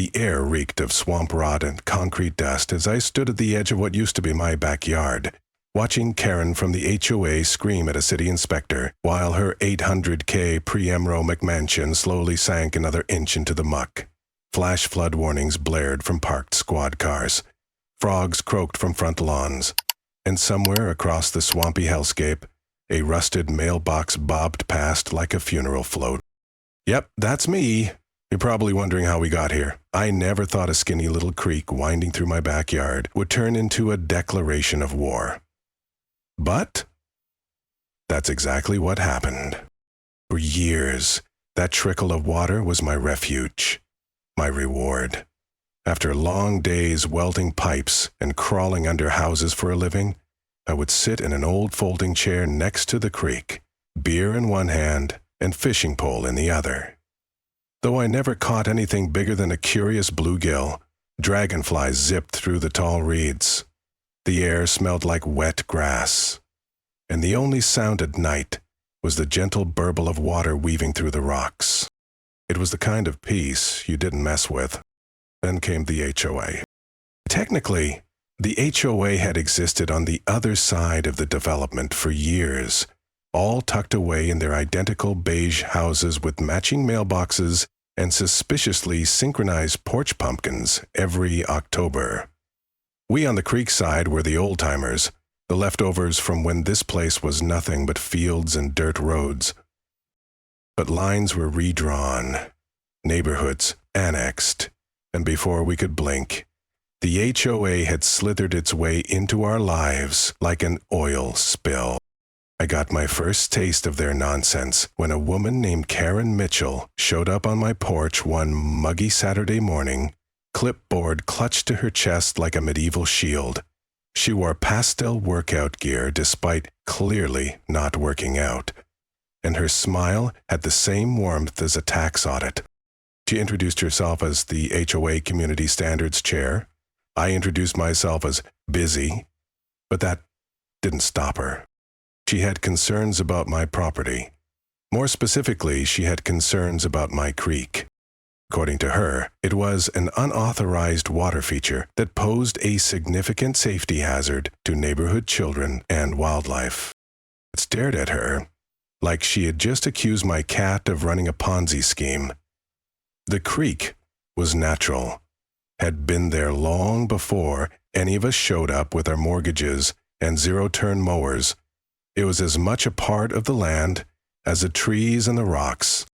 The air reeked of swamp rot and concrete dust as I stood at the edge of what used to be my backyard, watching Karen from the HOA scream at a city inspector while her 800K pre-Emro McMansion slowly sank another inch into the muck. Flash flood warnings blared from parked squad cars. Frogs croaked from front lawns. And somewhere across the swampy hellscape, a rusted mailbox bobbed past like a funeral float. Yep, that's me. You're probably wondering how we got here. I never thought a skinny little creek winding through my backyard would turn into a declaration of war. But that's exactly what happened. For years, that trickle of water was my refuge, my reward. After long days welting pipes and crawling under houses for a living, I would sit in an old folding chair next to the creek, beer in one hand and fishing pole in the other. Though I never caught anything bigger than a curious bluegill, dragonflies zipped through the tall reeds. The air smelled like wet grass, and the only sound at night was the gentle burble of water weaving through the rocks. It was the kind of peace you didn't mess with. Then came the HOA. Technically, the HOA had existed on the other side of the development for years, all tucked away in their identical beige houses with matching mailboxes and suspiciously synchronized porch pumpkins every October. We on the creek side were the old-timers, the leftovers from when this place was nothing but fields and dirt roads. But lines were redrawn, neighborhoods annexed, and before we could blink, the HOA had slithered its way into our lives like an oil spill. I got my first taste of their nonsense when a woman named Karen Mitchell showed up on my porch one muggy Saturday morning, clipboard clutched to her chest like a medieval shield. She wore pastel workout gear despite clearly not working out, and her smile had the same warmth as a tax audit. She introduced herself as the HOA Community Standards Chair. I introduced myself as busy, but that didn't stop her. She had concerns about my property. More specifically, she had concerns about my creek. According to her, it was an unauthorized water feature that posed a significant safety hazard to neighborhood children and wildlife. I stared at her like she had just accused my cat of running a Ponzi scheme. The creek was natural, had been there long before any of us showed up with our mortgages and zero-turn mowers. It was as much a part of the land as the trees and the rocks.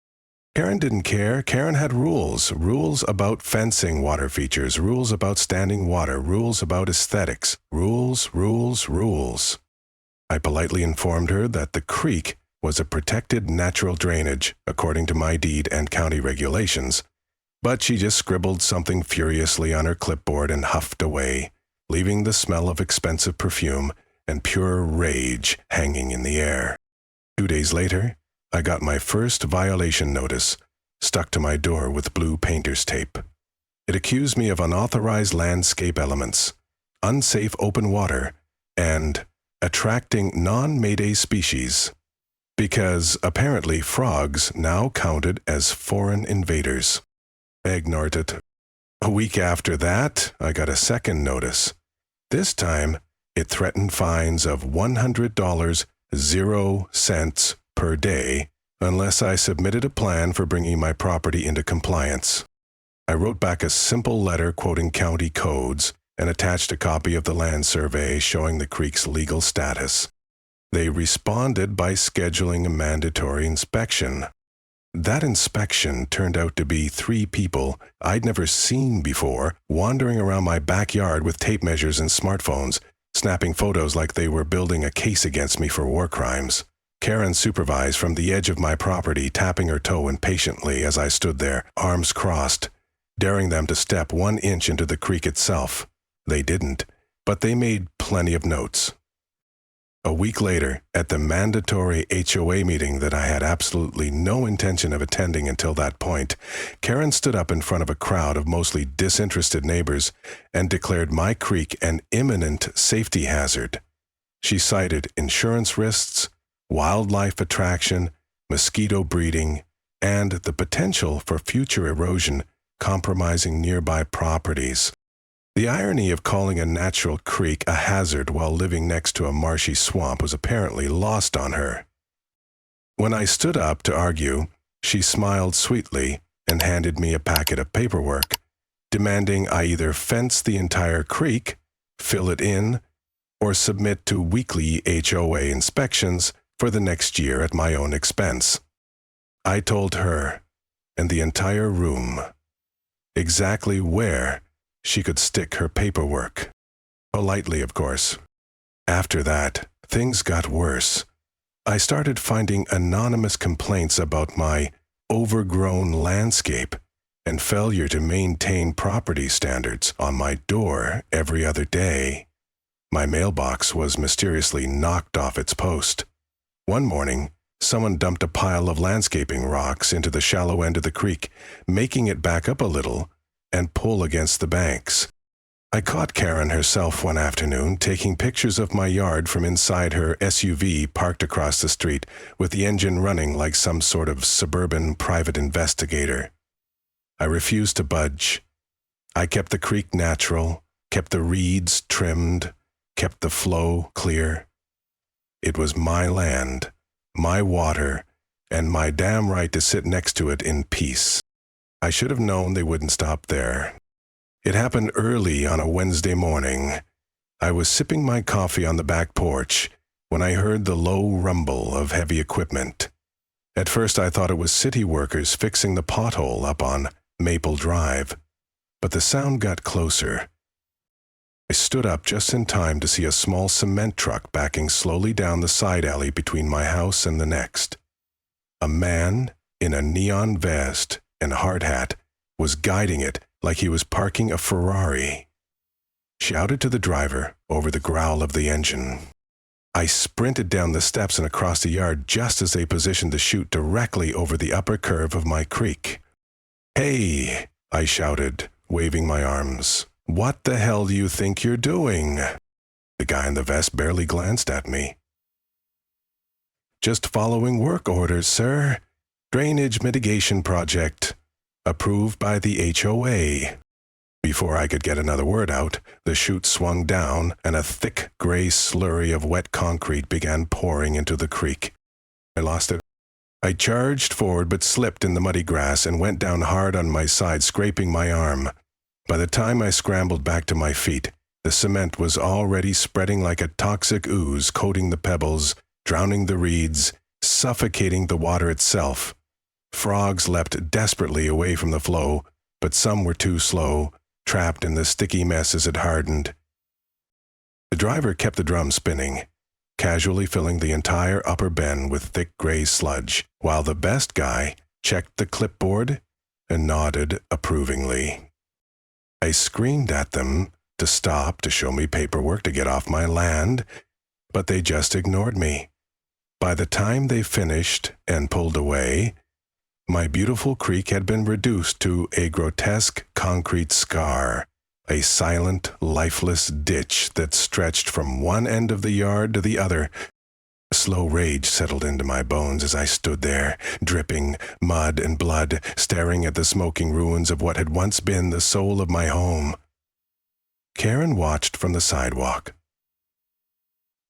Karen didn't care. Karen had rules about fencing water features, rules about standing water, rules about aesthetics, rules. I politely informed her that the creek was a protected natural drainage, according to my deed and county regulations, but she just scribbled something furiously on her clipboard and huffed away, leaving the smell of expensive perfume and pure rage hanging in the air. 2 days later, I got my first violation notice, stuck to my door with blue painter's tape. It accused me of unauthorized landscape elements, unsafe open water, and attracting non-Mayday species, because apparently frogs now counted as foreign invaders. I ignored it. A week after that, I got a second notice. This time, it threatened fines of $100, 0 cents per day, unless I submitted a plan for bringing my property into compliance. I wrote back a simple letter quoting county codes and attached a copy of the land survey showing the creek's legal status. They responded by scheduling a mandatory inspection. That inspection turned out to be 3 people I'd never seen before wandering around my backyard with tape measures and smartphones, snapping photos like they were building a case against me for war crimes. Karen supervised from the edge of my property, tapping her toe impatiently as I stood there, arms crossed, daring them to step 1 inch into the creek itself. They didn't, but they made plenty of notes. A week later, at the mandatory HOA meeting that I had absolutely no intention of attending until that point, Karen stood up in front of a crowd of mostly disinterested neighbors and declared my creek an imminent safety hazard. She cited insurance risks, wildlife attraction, mosquito breeding, and the potential for future erosion compromising nearby properties. The irony of calling a natural creek a hazard while living next to a marshy swamp was apparently lost on her. When I stood up to argue, she smiled sweetly and handed me a packet of paperwork, demanding I either fence the entire creek, fill it in, or submit to weekly HOA inspections for the next year at my own expense. I told her, and the entire room, exactly where she could stick her paperwork. Politely, of course. After that, things got worse. I started finding anonymous complaints about my overgrown landscape and failure to maintain property standards on my door every other day. My mailbox was mysteriously knocked off its post. One morning, someone dumped a pile of landscaping rocks into the shallow end of the creek, making it back up a little and pull against the banks. I caught Karen herself one afternoon taking pictures of my yard from inside her SUV parked across the street with the engine running like some sort of suburban private investigator. I refused to budge. I kept the creek natural, kept the reeds trimmed, kept the flow clear. It was my land, my water, and my damn right to sit next to it in peace. I should have known they wouldn't stop there. It happened early on a Wednesday morning. I was sipping my coffee on the back porch when I heard the low rumble of heavy equipment. At first I thought it was city workers fixing the pothole up on Maple Drive, but the sound got closer. I stood up just in time to see a small cement truck backing slowly down the side alley between my house and the next. A man in a neon vest and hard hat was guiding it like he was parking a Ferrari. Shouted to the driver over the growl of the engine. I sprinted down the steps and across the yard just as they positioned the chute directly over the upper curve of my creek. "Hey," I shouted, waving my arms. "What the hell do you think you're doing?" The guy in the vest barely glanced at me. "Just following work orders, sir. Drainage mitigation project. Approved by the HOA. Before I could get another word out, the chute swung down and a thick gray slurry of wet concrete began pouring into the creek. I lost it. I charged forward but slipped in the muddy grass and went down hard on my side, scraping my arm. By the time I scrambled back to my feet, the cement was already spreading like a toxic ooze, coating the pebbles, drowning the reeds, suffocating the water itself. Frogs leapt desperately away from the flow, but some were too slow, trapped in the sticky mess as it hardened. The driver kept the drum spinning, casually filling the entire upper bin with thick gray sludge, while the best guy checked the clipboard and nodded approvingly. I screamed at them to stop, to show me paperwork to get off my land, but they just ignored me. By the time they finished and pulled away, my beautiful creek had been reduced to a grotesque concrete scar, a silent, lifeless ditch that stretched from one end of the yard to the other. A slow rage settled into my bones as I stood there, dripping mud and blood, staring at the smoking ruins of what had once been the soul of my home. Karen watched from the sidewalk,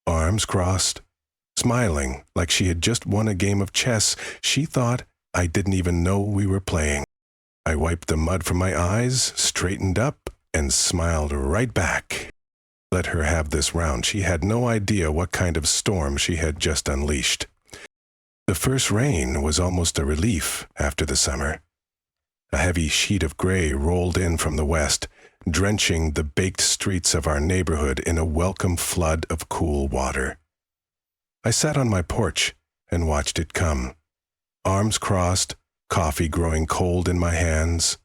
arms crossed, smiling like she had just won a game of chess. She thought I didn't even know we were playing. I wiped the mud from my eyes, straightened up, and smiled right back. Let her have this round. She had no idea what kind of storm she had just unleashed. The first rain was almost a relief after the summer. A heavy sheet of gray rolled in from the west, drenching the baked streets of our neighborhood in a welcome flood of cool water. I sat on my porch and watched it come. Arms crossed, coffee growing cold in my hands,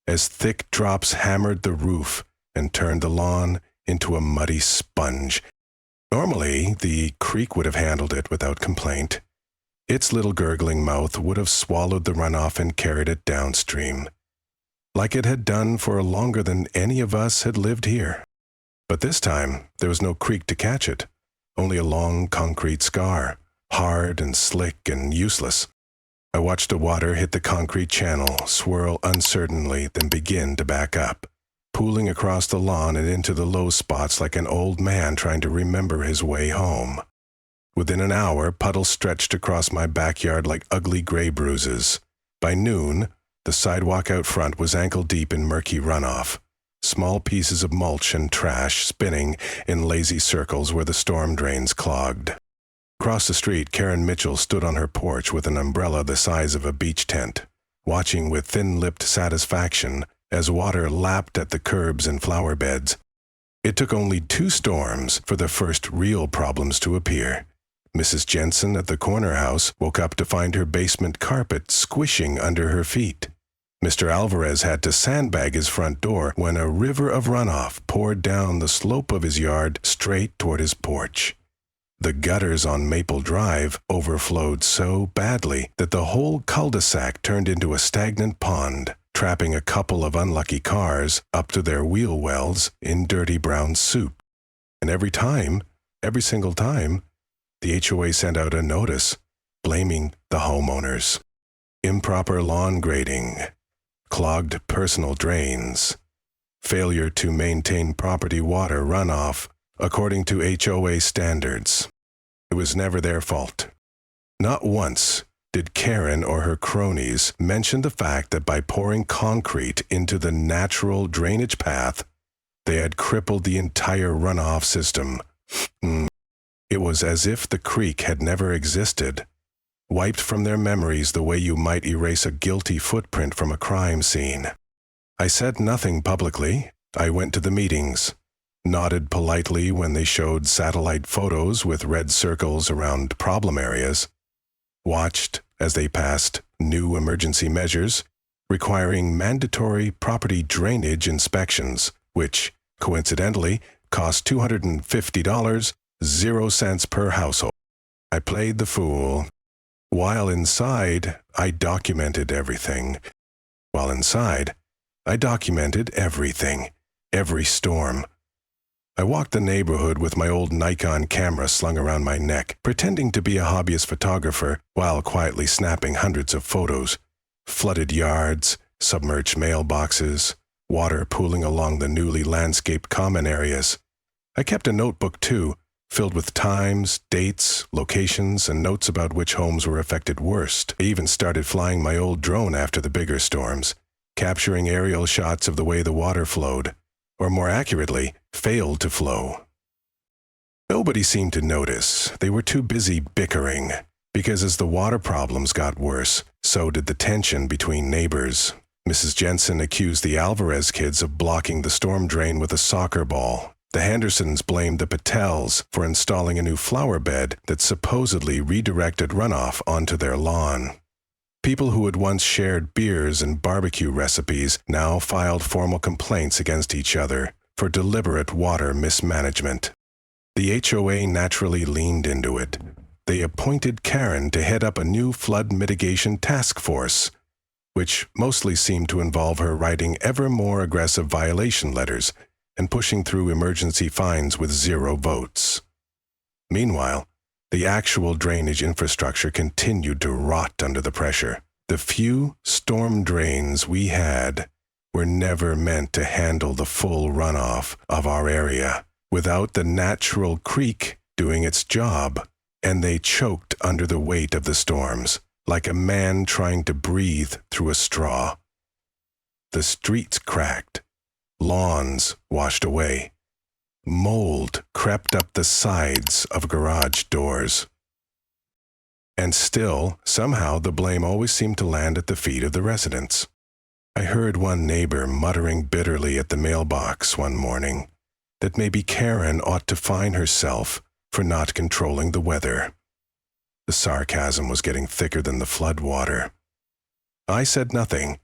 as thick drops hammered the roof and turned the lawn into a muddy sponge. Normally, the creek would have handled it without complaint. Its little gurgling mouth would have swallowed the runoff and carried it downstream, like it had done for longer than any of us had lived here. But this time, there was no creek to catch it, only a long concrete scar, hard and slick and useless. I watched the water hit the concrete channel, swirl uncertainly, then begin to back up, pooling across the lawn and into the low spots like an old man trying to remember his way home. Within an hour, puddles stretched across my backyard like ugly gray bruises. By noon, the sidewalk out front was ankle-deep in murky runoff, small pieces of mulch and trash spinning in lazy circles where the storm drains clogged. Across the street, Karen Mitchell stood on her porch with an umbrella the size of a beach tent, watching with thin-lipped satisfaction as water lapped at the curbs and flower beds. It took only 2 storms for the first real problems to appear. Mrs. Jensen at the corner house woke up to find her basement carpet squishing under her feet. Mr. Alvarez had to sandbag his front door when a river of runoff poured down the slope of his yard straight toward his porch. The gutters on Maple Drive overflowed so badly that the whole cul-de-sac turned into a stagnant pond, trapping a couple of unlucky cars up to their wheel wells in dirty brown soup. And every single time, the HOA sent out a notice blaming the homeowners. Improper lawn grading, clogged personal drains, failure to maintain property water runoff according to HOA standards. It was never their fault. Not once did Karen or her cronies mention the fact that by pouring concrete into the natural drainage path, they had crippled the entire runoff system. It was as if the creek had never existed, wiped from their memories the way you might erase a guilty footprint from a crime scene. I said nothing publicly. I went to the meetings, nodded politely when they showed satellite photos with red circles around problem areas, watched as they passed new emergency measures requiring mandatory property drainage inspections, which, coincidentally, cost $250, 0 cents per household. I played the fool. While inside, I documented everything. Every storm. I walked the neighborhood with my old Nikon camera slung around my neck, pretending to be a hobbyist photographer while quietly snapping hundreds of photos. Flooded yards, submerged mailboxes, water pooling along the newly landscaped common areas. I kept a notebook too, filled with times, dates, locations, and notes about which homes were affected worst. I even started flying my old drone after the bigger storms, capturing aerial shots of the way the water flowed, or more accurately, failed to flow. Nobody seemed to notice. They were too busy bickering, because as the water problems got worse, so did the tension between neighbors. Mrs. Jensen accused the Alvarez kids of blocking the storm drain with a soccer ball. The Hendersons blamed the Patels for installing a new flower bed that supposedly redirected runoff onto their lawn. People who had once shared beers and barbecue recipes now filed formal complaints against each other for deliberate water mismanagement. The HOA naturally leaned into it. They appointed Karen to head up a new flood mitigation task force, which mostly seemed to involve her writing ever more aggressive violation letters and pushing through emergency fines with 0 votes. Meanwhile, the actual drainage infrastructure continued to rot under the pressure. The few storm drains we had were never meant to handle the full runoff of our area without the natural creek doing its job, and they choked under the weight of the storms, like a man trying to breathe through a straw. The streets cracked. Lawns washed away. Mold crept up the sides of garage doors. And still, somehow, the blame always seemed to land at the feet of the residents. I heard one neighbor muttering bitterly at the mailbox one morning that maybe Karen ought to fine herself for not controlling the weather. The sarcasm was getting thicker than the flood water. I said nothing,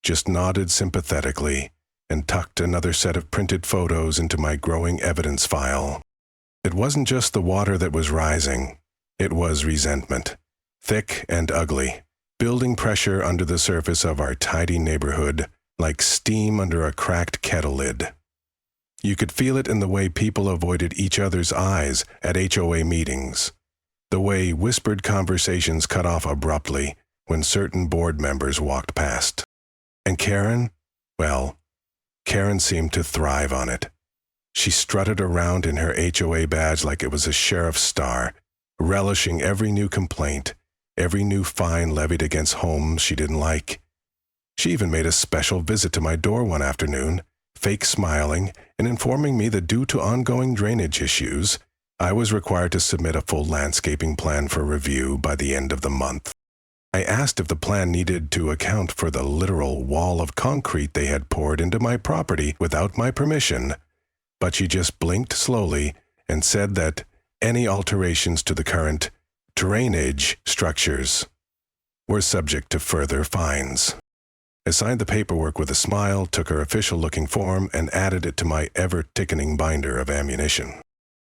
just nodded sympathetically and tucked another set of printed photos into my growing evidence file. It wasn't just the water that was rising. It was resentment, thick and ugly, building pressure under the surface of our tidy neighborhood like steam under a cracked kettle lid. You could feel it in the way people avoided each other's eyes at HOA meetings, the way whispered conversations cut off abruptly when certain board members walked past. And Karen? Well, Karen seemed to thrive on it. She strutted around in her HOA badge like it was a sheriff's star, relishing every new complaint, every new fine levied against homes she didn't like. She even made a special visit to my door one afternoon, fake smiling and informing me that due to ongoing drainage issues, I was required to submit a full landscaping plan for review by the end of the month. I asked if the plan needed to account for the literal wall of concrete they had poured into my property without my permission, but she just blinked slowly and said that any alterations to the current drainage structures were subject to further fines. I signed the paperwork with a smile, took her official-looking form, and added it to my ever-ticketing binder of ammunition.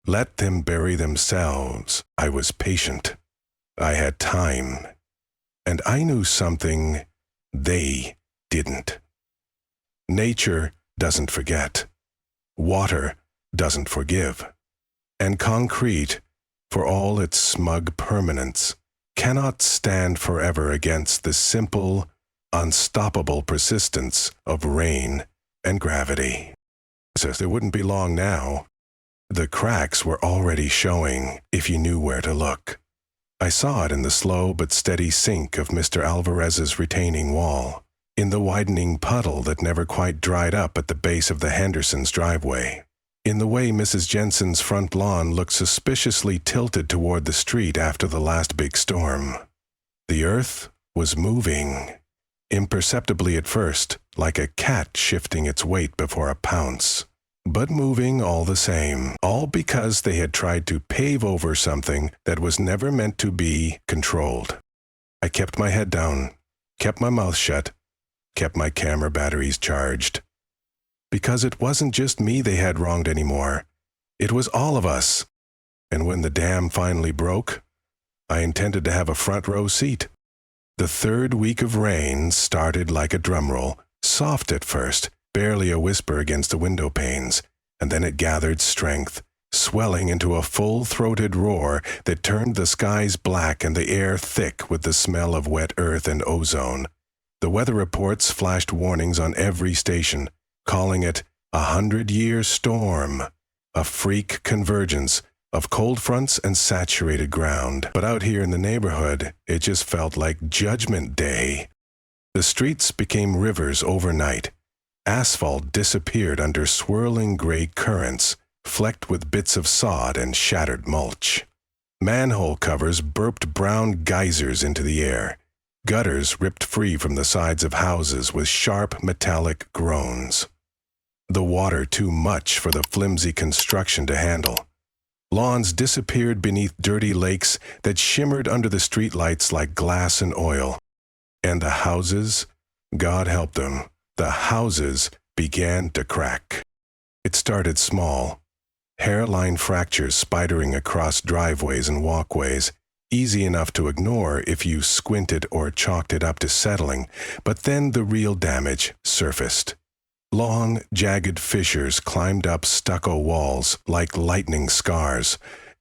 Let them bury themselves. I was patient. I had time. And I knew something they didn't. Nature doesn't forget. Water doesn't forgive. And concrete, for all its smug permanence, cannot stand forever against the simple, unstoppable persistence of rain and gravity. So it wouldn't be long now. The cracks were already showing if you knew where to look. I saw it in the slow but steady sink of Mr. Alvarez's retaining wall, in the widening puddle that never quite dried up at the base of the Hendersons' driveway, in the way Mrs. Jensen's front lawn looked suspiciously tilted toward the street after the last big storm. The earth was moving, imperceptibly at first, like a cat shifting its weight before a pounce, but moving all the same, all because they had tried to pave over something that was never meant to be controlled. I kept my head down, kept my mouth shut, kept my camera batteries charged. Because it wasn't just me they had wronged anymore. It was all of us. And when the dam finally broke, I intended to have a front row seat. The third week of rain started like a drumroll, soft at first, barely a whisper against the window panes, and then it gathered strength, swelling into a full-throated roar that turned the skies black and the air thick with the smell of wet earth and ozone. The weather reports flashed warnings on every station, calling it a 100-year storm, a freak convergence of cold fronts and saturated ground. But out here in the neighborhood, it just felt like Judgment Day. The streets became rivers overnight. Asphalt disappeared under swirling gray currents, flecked with bits of sod and shattered mulch. Manhole covers burped brown geysers into the air. Gutters ripped free from the sides of houses with sharp metallic groans. The water too much for the flimsy construction to handle. Lawns disappeared beneath dirty lakes that shimmered under the streetlights like glass and oil. And the houses, God help them, the houses began to crack. It started small. Hairline fractures spidering across driveways and walkways, easy enough to ignore if you squinted or chalked it up to settling, but then the real damage surfaced. Long, jagged fissures climbed up stucco walls like lightning scars.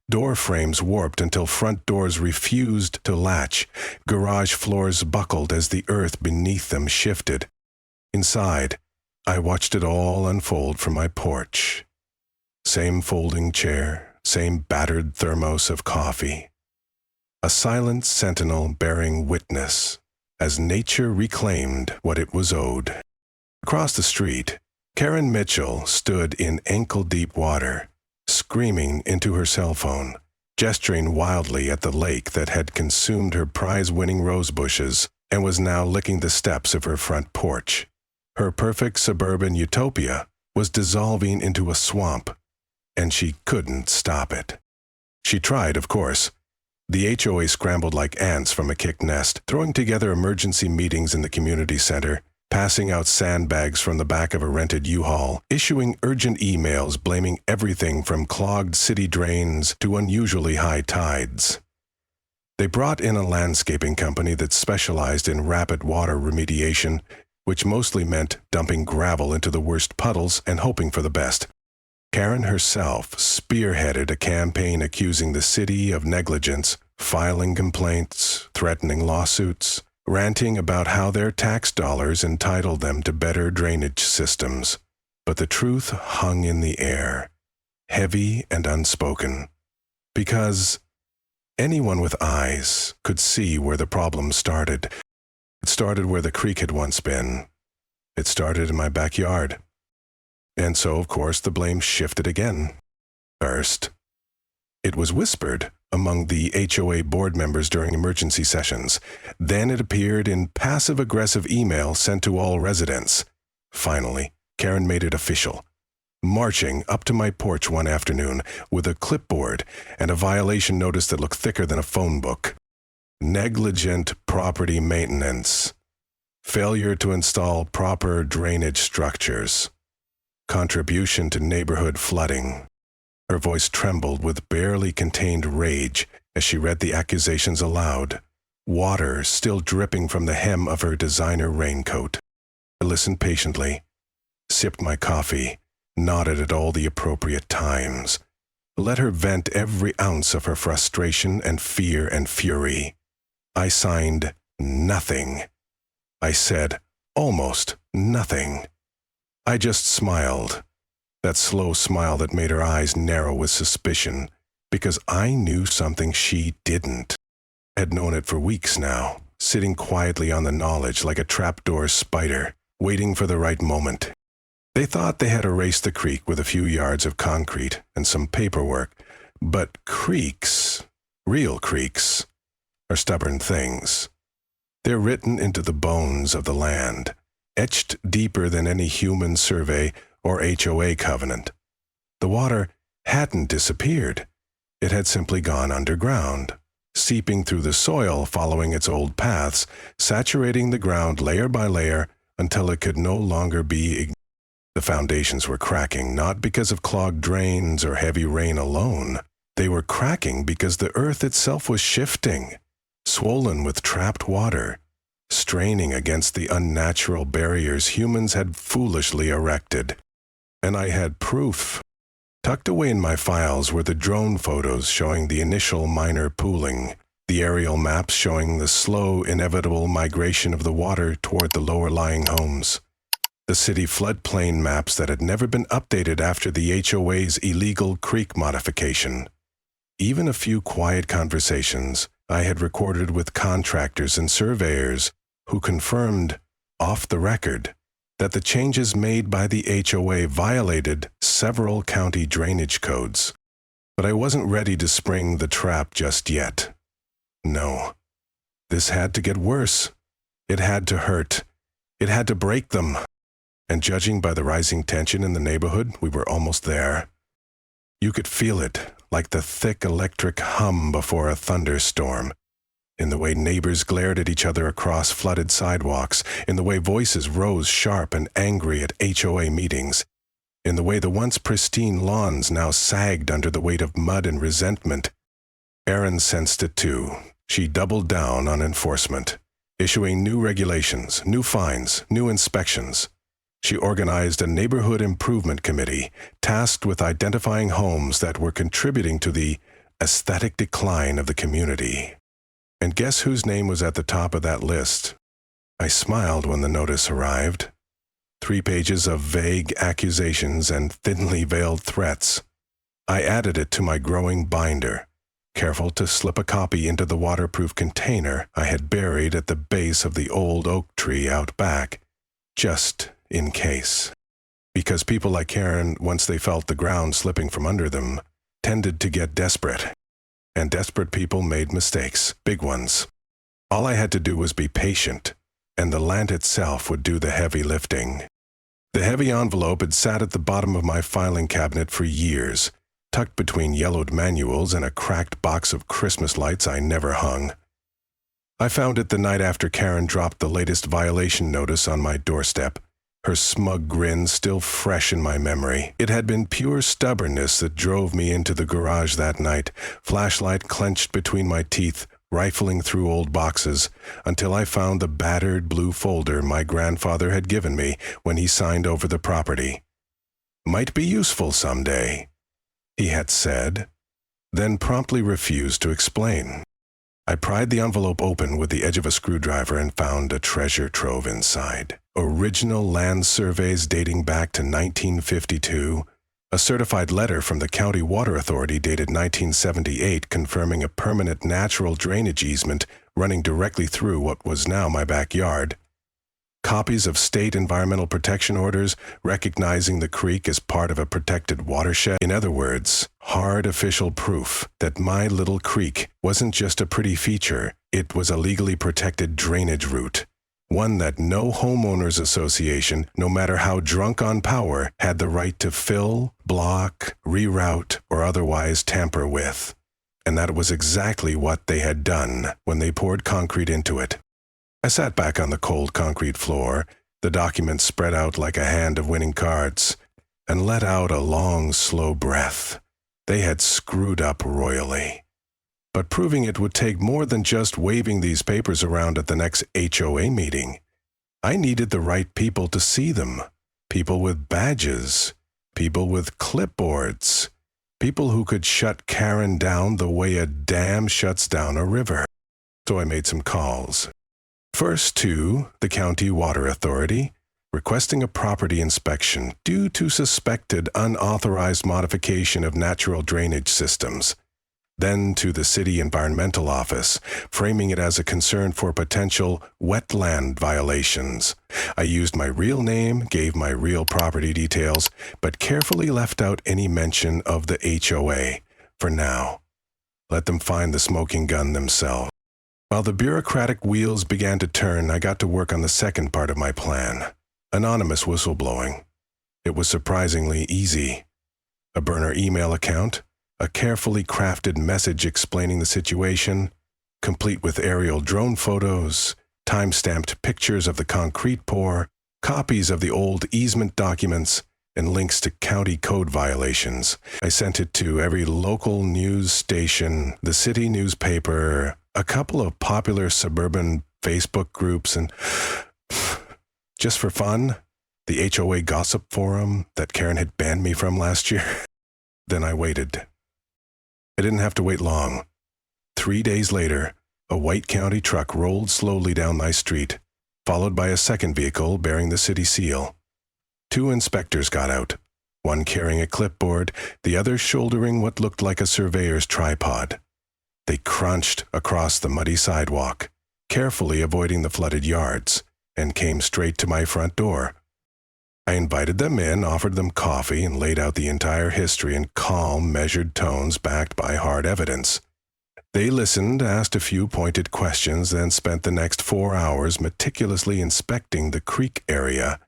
Door frames warped until front doors refused to latch. Garage floors buckled as the earth beneath them shifted. Inside, I watched it all unfold from my porch. Same folding chair, same battered thermos of coffee. A silent sentinel bearing witness as nature reclaimed what it was owed. Across the street, Karen Mitchell stood in ankle-deep water, screaming into her cell phone, gesturing wildly at the lake that had consumed her prize-winning rose bushes and was now licking the steps of her front porch. Her perfect suburban utopia was dissolving into a swamp, and she couldn't stop it. She tried, of course. The HOA scrambled like ants from a kick nest, throwing together emergency meetings in the community center, passing out sandbags from the back of a rented U-Haul, issuing urgent emails blaming everything from clogged city drains to unusually high tides. They brought in a landscaping company that specialized in rapid water remediation, which mostly meant dumping gravel into the worst puddles and hoping for the best. Karen herself spearheaded a campaign accusing the city of negligence, filing complaints, threatening lawsuits, ranting about how their tax dollars entitled them to better drainage systems. But the truth hung in the air, heavy and unspoken, because anyone with eyes could see where the problem started. It started where the creek had once been. It started in my backyard. And so, of course, the blame shifted again. First, it was whispered among the HOA board members during emergency sessions. Then it appeared in passive-aggressive email sent to all residents. Finally, Karen made it official, marching up to my porch one afternoon with a clipboard and a violation notice that looked thicker than a phone book. Negligent property maintenance. Failure to install proper drainage structures. Contribution to neighborhood flooding. Her voice trembled with barely contained rage as she read the accusations aloud, water still dripping from the hem of her designer raincoat. I listened patiently, sipped my coffee, nodded at all the appropriate times, let her vent every ounce of her frustration and fear and fury. I signed nothing. I said almost nothing. I just smiled, that slow smile that made her eyes narrow with suspicion, because I knew something she didn't. I had known it for weeks now, sitting quietly on the knowledge like a trapdoor spider, waiting for the right moment. They thought they had erased the creek with a few yards of concrete and some paperwork, but creeks, real creeks, are stubborn things. They're written into the bones of the land, etched deeper than any human survey or HOA covenant. The water hadn't disappeared. It had simply gone underground, seeping through the soil following its old paths, saturating the ground layer by layer until it could no longer be ignored. The foundations were cracking, not because of clogged drains or heavy rain alone. They were cracking because the earth itself was shifting, swollen with trapped water, straining against the unnatural barriers humans had foolishly erected. And I had proof. Tucked away in my files were the drone photos showing the initial minor pooling, the aerial maps showing the slow, inevitable migration of the water toward the lower-lying homes, the city floodplain maps that had never been updated after the HOA's illegal creek modification. Even a few quiet conversations I had recorded with contractors and surveyors who confirmed, off the record, that the changes made by the HOA violated several county drainage codes. But I wasn't ready to spring the trap just yet. No. This had to get worse. It had to hurt. It had to break them. And judging by the rising tension in the neighborhood, we were almost there. You could feel it, like the thick electric hum before a thunderstorm, in the way neighbors glared at each other across flooded sidewalks, in the way voices rose sharp and angry at HOA meetings, in the way the once pristine lawns now sagged under the weight of mud and resentment. Karen sensed it too. She doubled down on enforcement, issuing new regulations, new fines, new inspections. She organized a neighborhood improvement committee tasked with identifying homes that were contributing to the aesthetic decline of the community. And guess whose name was at the top of that list? I smiled when the notice arrived. 3 pages of vague accusations and thinly veiled threats. I added it to my growing binder, careful to slip a copy into the waterproof container I had buried at the base of the old oak tree out back, just in case. Because people like Karen, once they felt the ground slipping from under them, tended to get desperate. And desperate people made mistakes, big ones. All I had to do was be patient, and the land itself would do the heavy lifting. The heavy envelope had sat at the bottom of my filing cabinet for years, tucked between yellowed manuals and a cracked box of Christmas lights I never hung. I found it the night after Karen dropped the latest violation notice on my doorstep, her smug grin still fresh in my memory. It had been pure stubbornness that drove me into the garage that night, flashlight clenched between my teeth, rifling through old boxes, until I found the battered blue folder my grandfather had given me when he signed over the property. Might be useful someday, he had said, then promptly refused to explain. I pried the envelope open with the edge of a screwdriver and found a treasure trove inside. Original land surveys dating back to 1952, a certified letter from the County Water Authority dated 1978 confirming a permanent natural drainage easement running directly through what was now my backyard, copies of state environmental protection orders recognizing the creek as part of a protected watershed. In other words, hard official proof that my little creek wasn't just a pretty feature, it was a legally protected drainage route. One that no homeowners association, no matter how drunk on power, had the right to fill, block, reroute, or otherwise tamper with. And that was exactly what they had done when they poured concrete into it. I sat back on the cold concrete floor, the document spread out like a hand of winning cards, and let out a long, slow breath. They had screwed up royally. But proving it would take more than just waving these papers around at the next HOA meeting. I needed the right people to see them. People with badges. People with clipboards. People who could shut Karen down the way a dam shuts down a river. So I made some calls. First to the County Water Authority, requesting a property inspection due to suspected unauthorized modification of natural drainage systems. Then to the City Environmental Office, framing it as a concern for potential wetland violations. I used my real name, gave my real property details, but carefully left out any mention of the HOA, for now. Let them find the smoking gun themselves. While the bureaucratic wheels began to turn, I got to work on the second part of my plan. Anonymous whistleblowing. It was surprisingly easy. A burner email account, a carefully crafted message explaining the situation, complete with aerial drone photos, time-stamped pictures of the concrete pour, copies of the old easement documents, and links to county code violations. I sent it to every local news station, the city newspaper, a couple of popular suburban Facebook groups, and just for fun, the HOA gossip forum that Karen had banned me from last year. Then I waited. I didn't have to wait long. 3 days later, a white county truck rolled slowly down my street, followed by a second vehicle bearing the city seal. 2 inspectors got out, one carrying a clipboard, the other shouldering what looked like a surveyor's tripod. They crunched across the muddy sidewalk, carefully avoiding the flooded yards, and came straight to my front door. I invited them in, offered them coffee, and laid out the entire history in calm, measured tones backed by hard evidence. They listened, asked a few pointed questions, then spent the next 4 hours meticulously inspecting the creek area,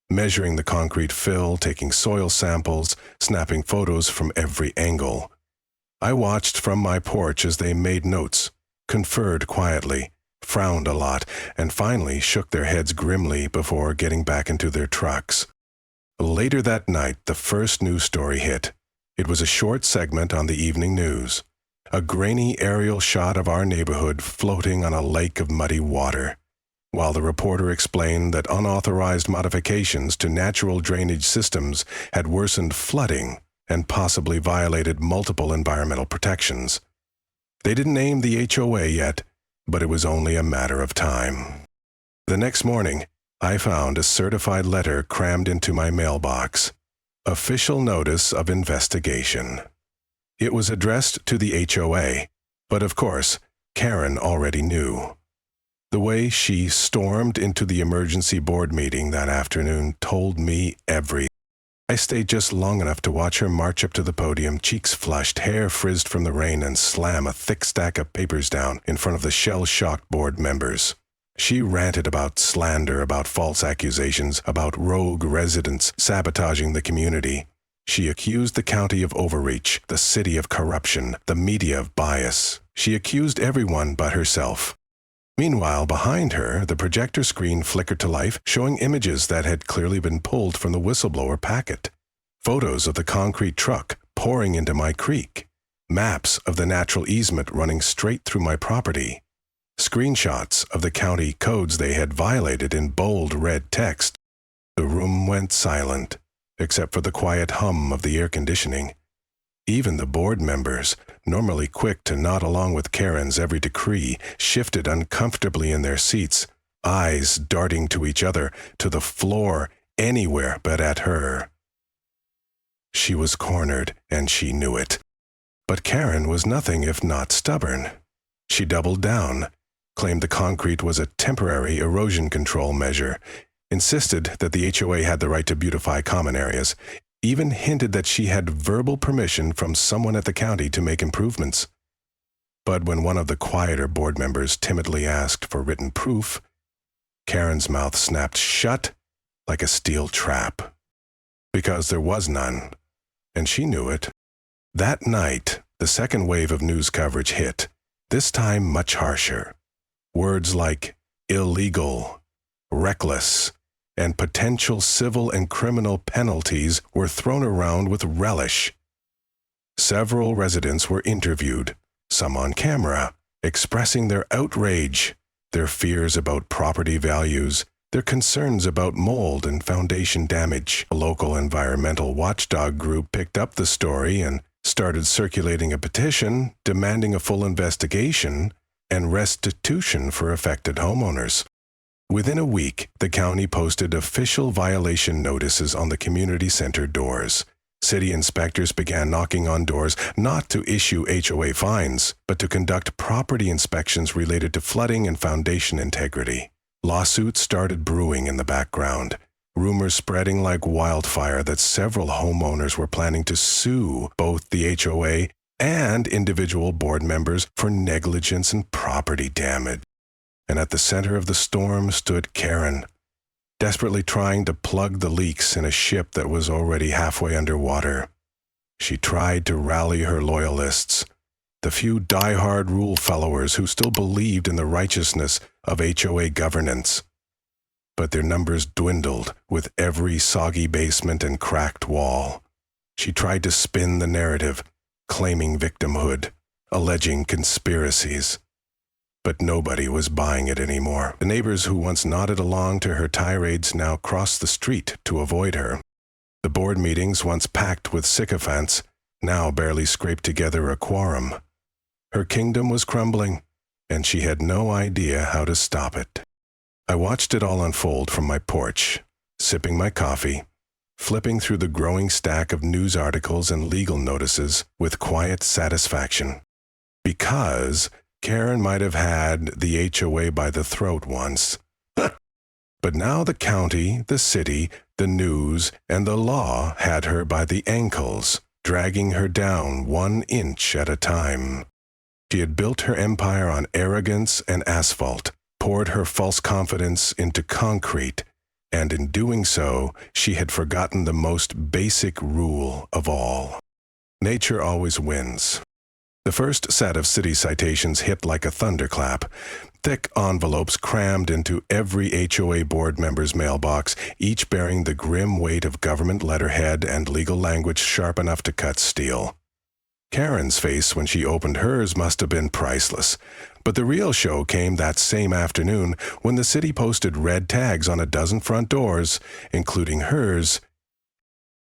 measuring the concrete fill, taking soil samples, snapping photos from every angle. I watched from my porch as they made notes, conferred quietly, frowned a lot, and finally shook their heads grimly before getting back into their trucks. Later that night, the first news story hit. It was a short segment on the evening news. A grainy aerial shot of our neighborhood floating on a lake of muddy water, while the reporter explained that unauthorized modifications to natural drainage systems had worsened flooding and possibly violated multiple environmental protections. They didn't name the HOA yet, but it was only a matter of time. The next morning, I found a certified letter crammed into my mailbox. Official notice of investigation. It was addressed to the HOA, but of course, Karen already knew. The way she stormed into the emergency board meeting that afternoon told me everything. I stayed just long enough to watch her march up to the podium, cheeks flushed, hair frizzed from the rain, and slam a thick stack of papers down in front of the shell-shocked board members. She ranted about slander, about false accusations, about rogue residents sabotaging the community. She accused the county of overreach, the city of corruption, the media of bias. She accused everyone but herself. Meanwhile, behind her, the projector screen flickered to life, showing images that had clearly been pulled from the whistleblower packet. Photos of the concrete truck pouring into my creek. Maps of the natural easement running straight through my property. Screenshots of the county codes they had violated in bold red text. The room went silent, except for the quiet hum of the air conditioning. Even the board members, normally quick to nod along with Karen's every decree, shifted uncomfortably in their seats, eyes darting to each other, to the floor, anywhere but at her. She was cornered, and she knew it. But Karen was nothing if not stubborn. She doubled down, claimed the concrete was a temporary erosion control measure, insisted that the HOA had the right to beautify common areas, even hinted that she had verbal permission from someone at the county to make improvements. But when one of the quieter board members timidly asked for written proof, Karen's mouth snapped shut like a steel trap. Because there was none, and she knew it. That night, the second wave of news coverage hit, this time much harsher. Words like illegal, reckless, and potential civil and criminal penalties were thrown around with relish. Several residents were interviewed, some on camera, expressing their outrage, their fears about property values, their concerns about mold and foundation damage. A local environmental watchdog group picked up the story and started circulating a petition demanding a full investigation and restitution for affected homeowners. Within a week, the county posted official violation notices on the community center doors. City inspectors began knocking on doors not to issue HOA fines, but to conduct property inspections related to flooding and foundation integrity. Lawsuits started brewing in the background, rumors spreading like wildfire that several homeowners were planning to sue both the HOA and individual board members for negligence and property damage. And at the center of the storm stood Karen, desperately trying to plug the leaks in a ship that was already halfway underwater. She tried to rally her loyalists, the few die-hard rule followers who still believed in the righteousness of HOA governance. But their numbers dwindled with every soggy basement and cracked wall. She tried to spin the narrative, claiming victimhood, alleging conspiracies. But nobody was buying it anymore. The neighbors who once nodded along to her tirades now crossed the street to avoid her. The board meetings, once packed with sycophants, now barely scraped together a quorum. Her kingdom was crumbling, and she had no idea how to stop it. I watched it all unfold from my porch, sipping my coffee, flipping through the growing stack of news articles and legal notices with quiet satisfaction. Because Karen might have had the HOA by the throat once. But now the county, the city, the news, and the law had her by the ankles, dragging her down 1 inch at a time. She had built her empire on arrogance and asphalt, poured her false confidence into concrete, and in doing so, she had forgotten the most basic rule of all. Nature always wins. The first set of city citations hit like a thunderclap. Thick envelopes crammed into every HOA board member's mailbox, each bearing the grim weight of government letterhead and legal language sharp enough to cut steel. Karen's face when she opened hers must have been priceless. But the real show came that same afternoon when the city posted red tags on a dozen front doors, including hers: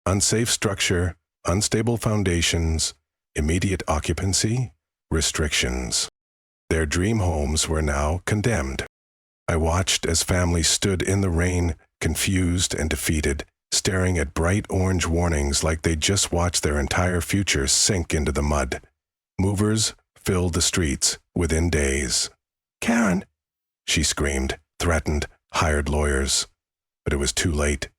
unsafe structure, unstable foundations, immediate occupancy, restrictions. Their dream homes were now condemned. I watched as families stood in the rain, confused and defeated, staring at bright orange warnings like they'd just watched their entire future sink into the mud. Movers filled the streets within days. "Karen!" she screamed, threatened, hired lawyers. But it was too late.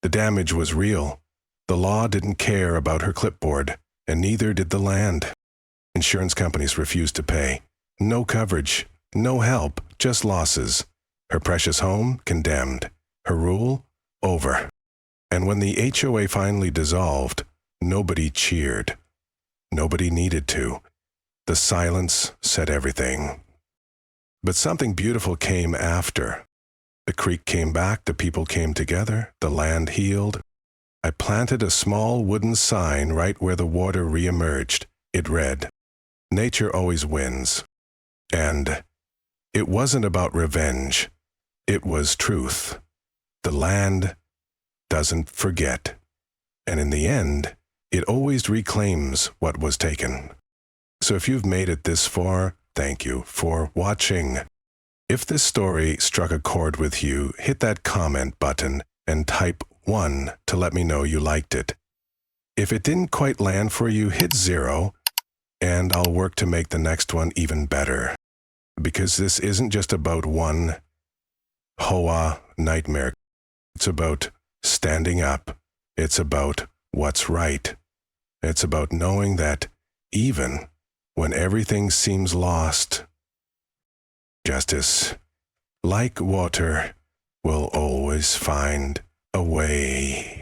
The damage was real. The law didn't care about her clipboard, and neither did the land. Insurance companies refused to pay. No coverage, no help, just losses. Her precious home condemned. Her rule over. And when the HOA finally dissolved, nobody cheered. Nobody needed to. The silence said everything. But something beautiful came after. The creek came back, the people came together, the land healed. I planted a small wooden sign right where the water re-emerged. It read, "Nature always wins." And it wasn't about revenge. It was truth. The land doesn't forget. And in the end, it always reclaims what was taken. So if you've made it this far, thank you for watching. If this story struck a chord with you, hit that comment button and type 1 to let me know you liked it. If it didn't quite land for you, hit 0, and I'll work to make the next one even better. Because this isn't just about one Hoa nightmare. It's about standing up. It's about what's right. It's about knowing that even when everything seems lost, justice, like water, will always find a way.